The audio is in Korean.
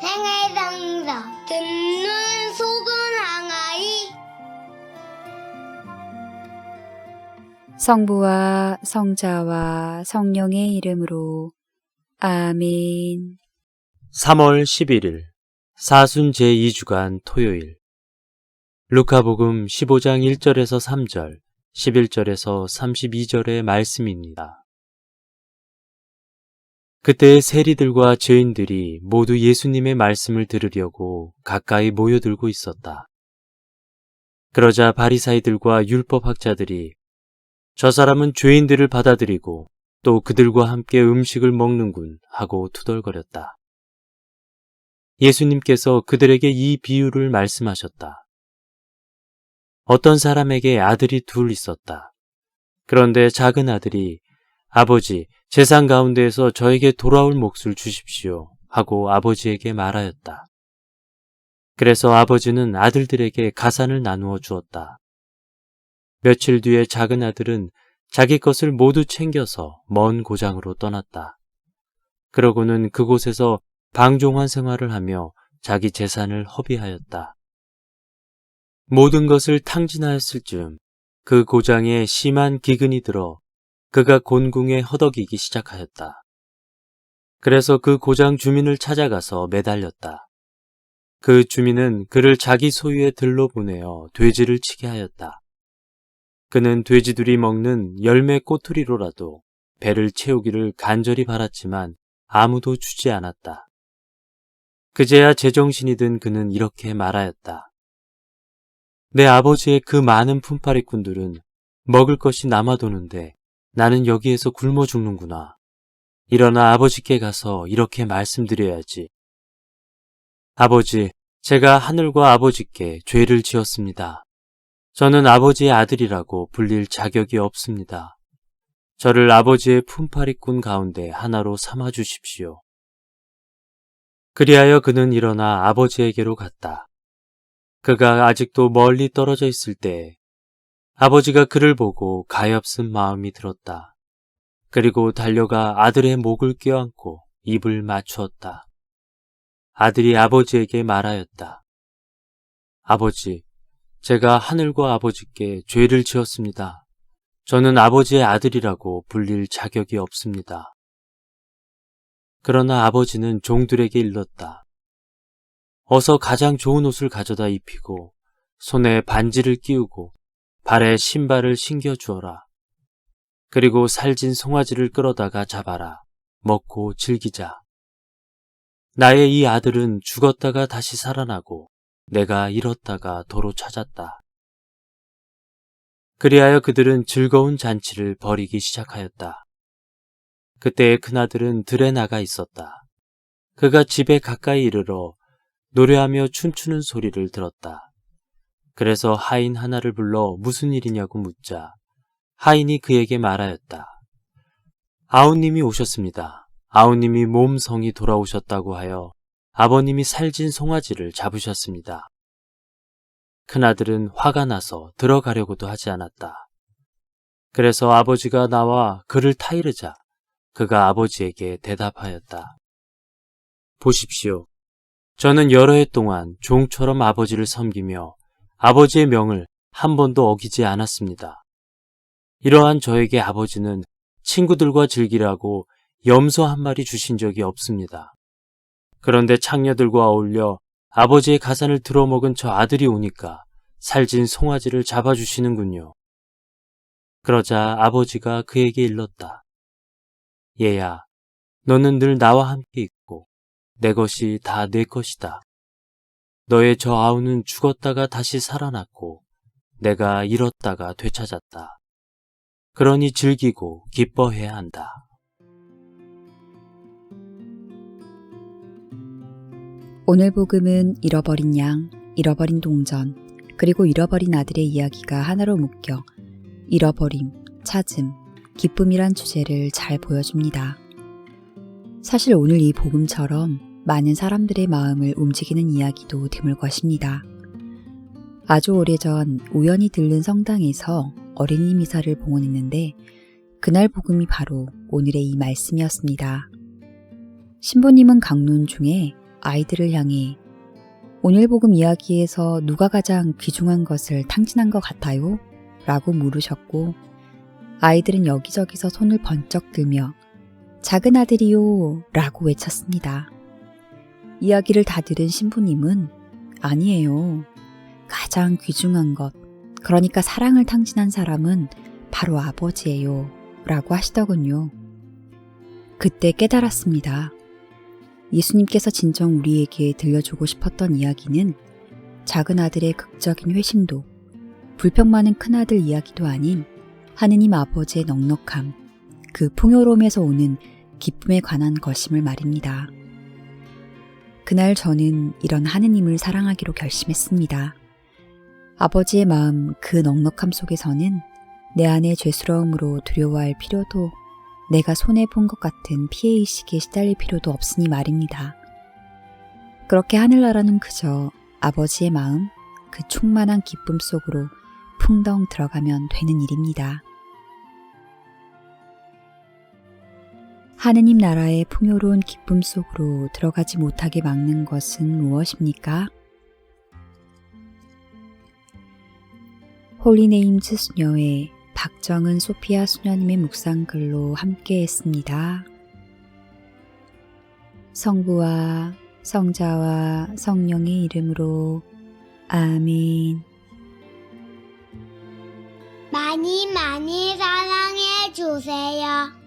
생애상서 듣는 속은 항아리. 성부와 성자와 성령의 이름으로 아멘. 3월 11일 사순 제2주간 토요일 루카복음 15장 1절에서 3절, 11절에서 32절의 말씀입니다. 그때 세리들과 죄인들이 모두 예수님의 말씀을 들으려고 가까이 모여들고 있었다. 그러자 바리사이들과 율법학자들이 저 사람은 죄인들을 받아들이고 또 그들과 함께 음식을 먹는군 하고 투덜거렸다. 예수님께서 그들에게 이 비유를 말씀하셨다. 어떤 사람에게 아들이 둘 있었다. 그런데 작은 아들이 아버지, 재산 가운데에서 저에게 돌아올 몫을 주십시오 하고 아버지에게 말하였다. 그래서 아버지는 아들들에게 가산을 나누어 주었다. 며칠 뒤에 작은 아들은 자기 것을 모두 챙겨서 먼 고장으로 떠났다. 그러고는 그곳에서 방종한 생활을 하며 자기 재산을 허비하였다. 모든 것을 탕진하였을 즈음 그 고장에 심한 기근이 들어 그가 곤궁에 허덕이기 시작하였다. 그래서 그 고장 주민을 찾아가서 매달렸다. 그 주민은 그를 자기 소유의 들로 보내어 돼지를 치게 하였다. 그는 돼지들이 먹는 열매 꼬투리로라도 배를 채우기를 간절히 바랐지만 아무도 주지 않았다. 그제야 제정신이 든 그는 이렇게 말하였다. 내 아버지의 그 많은 품팔이꾼들은 먹을 것이 남아도는데 나는 여기에서 굶어 죽는구나. 일어나 아버지께 가서 이렇게 말씀드려야지. 아버지, 제가 하늘과 아버지께 죄를 지었습니다. 저는 아버지의 아들이라고 불릴 자격이 없습니다. 저를 아버지의 품팔이꾼 가운데 하나로 삼아 주십시오. 그리하여 그는 일어나 아버지에게로 갔다. 그가 아직도 멀리 떨어져 있을 때 아버지가 그를 보고 가엾은 마음이 들었다. 그리고 달려가 아들의 목을 껴안고 입을 맞추었다. 아들이 아버지에게 말하였다. 아버지, 제가 하늘과 아버지께 죄를 지었습니다. 저는 아버지의 아들이라고 불릴 자격이 없습니다. 그러나 아버지는 종들에게 일렀다. 어서 가장 좋은 옷을 가져다 입히고 손에 반지를 끼우고 발에 신발을 신겨 주어라. 그리고 살진 송아지를 끌어다가 잡아라. 먹고 즐기자. 나의 이 아들은 죽었다가 다시 살아나고 내가 잃었다가 도로 찾았다. 그리하여 그들은 즐거운 잔치를 벌이기 시작하였다. 그때의 큰아들은 들에 나가 있었다. 그가 집에 가까이 이르러 노래하며 춤추는 소리를 들었다. 그래서 하인 하나를 불러 무슨 일이냐고 묻자 하인이 그에게 말하였다. 아우님이 오셨습니다. 아우님이 몸성이 돌아오셨다고 하여 아버님이 살진 송아지를 잡으셨습니다. 큰아들은 화가 나서 들어가려고도 하지 않았다. 그래서 아버지가 나와 그를 타이르자 그가 아버지에게 대답하였다. 보십시오. 저는 여러 해 동안 종처럼 아버지를 섬기며 아버지의 명을 한 번도 어기지 않았습니다. 이러한 저에게 아버지는 친구들과 즐기라고 염소 한 마리 주신 적이 없습니다. 그런데 창녀들과 어울려 아버지의 가산을 들어먹은 저 아들이 오니까 살진 송아지를 잡아주시는군요. 그러자 아버지가 그에게 일렀다. 얘야, 너는 늘 나와 함께 있고 내 것이 다 내 것이다. 너의 저 아우는 죽었다가 다시 살아났고 내가 잃었다가 되찾았다. 그러니 즐기고 기뻐해야 한다. 오늘 복음은 잃어버린 양, 잃어버린 동전, 그리고 잃어버린 아들의 이야기가 하나로 묶여 잃어버림, 찾음, 기쁨이란 주제를 잘 보여줍니다. 사실 오늘 이 복음처럼 많은 사람들의 마음을 움직이는 이야기도 드물 것입니다. 아주 오래전 우연히 들른 성당에서 어린이 미사를 봉헌했는데 그날 복음이 바로 오늘의 이 말씀이었습니다. 신부님은 강론 중에 아이들을 향해 오늘 복음 이야기에서 누가 가장 귀중한 것을 탕진한 것 같아요? 라고 물으셨고 아이들은 여기저기서 손을 번쩍 들며 작은 아들이요 라고 외쳤습니다. 이야기를 다 들은 신부님은 아니에요. 가장 귀중한 것, 그러니까 사랑을 탕진한 사람은 바로 아버지예요 라고 하시더군요. 그때 깨달았습니다. 예수님께서 진정 우리에게 들려주고 싶었던 이야기는 작은 아들의 극적인 회심도, 불평 많은 큰아들 이야기도 아닌 하느님 아버지의 넉넉함, 그 풍요로움에서 오는 기쁨에 관한 것임을 말입니다. 그날 저는 이런 하느님을 사랑하기로 결심했습니다. 아버지의 마음 그 넉넉함 속에서는 내 안의 죄스러움으로 두려워할 필요도, 내가 손해본 것 같은 피해의식에 시달릴 필요도 없으니 말입니다. 그렇게 하늘나라는 그저 아버지의 마음, 그 충만한 기쁨 속으로 풍덩 들어가면 되는 일입니다. 하느님 나라의 풍요로운 기쁨 속으로 들어가지 못하게 막는 것은 무엇입니까? 홀리네임즈 수녀회 박정은 소피아 수녀님의 묵상글로 함께했습니다. 성부와 성자와 성령의 이름으로 아멘. 많이 많이 사랑해 주세요.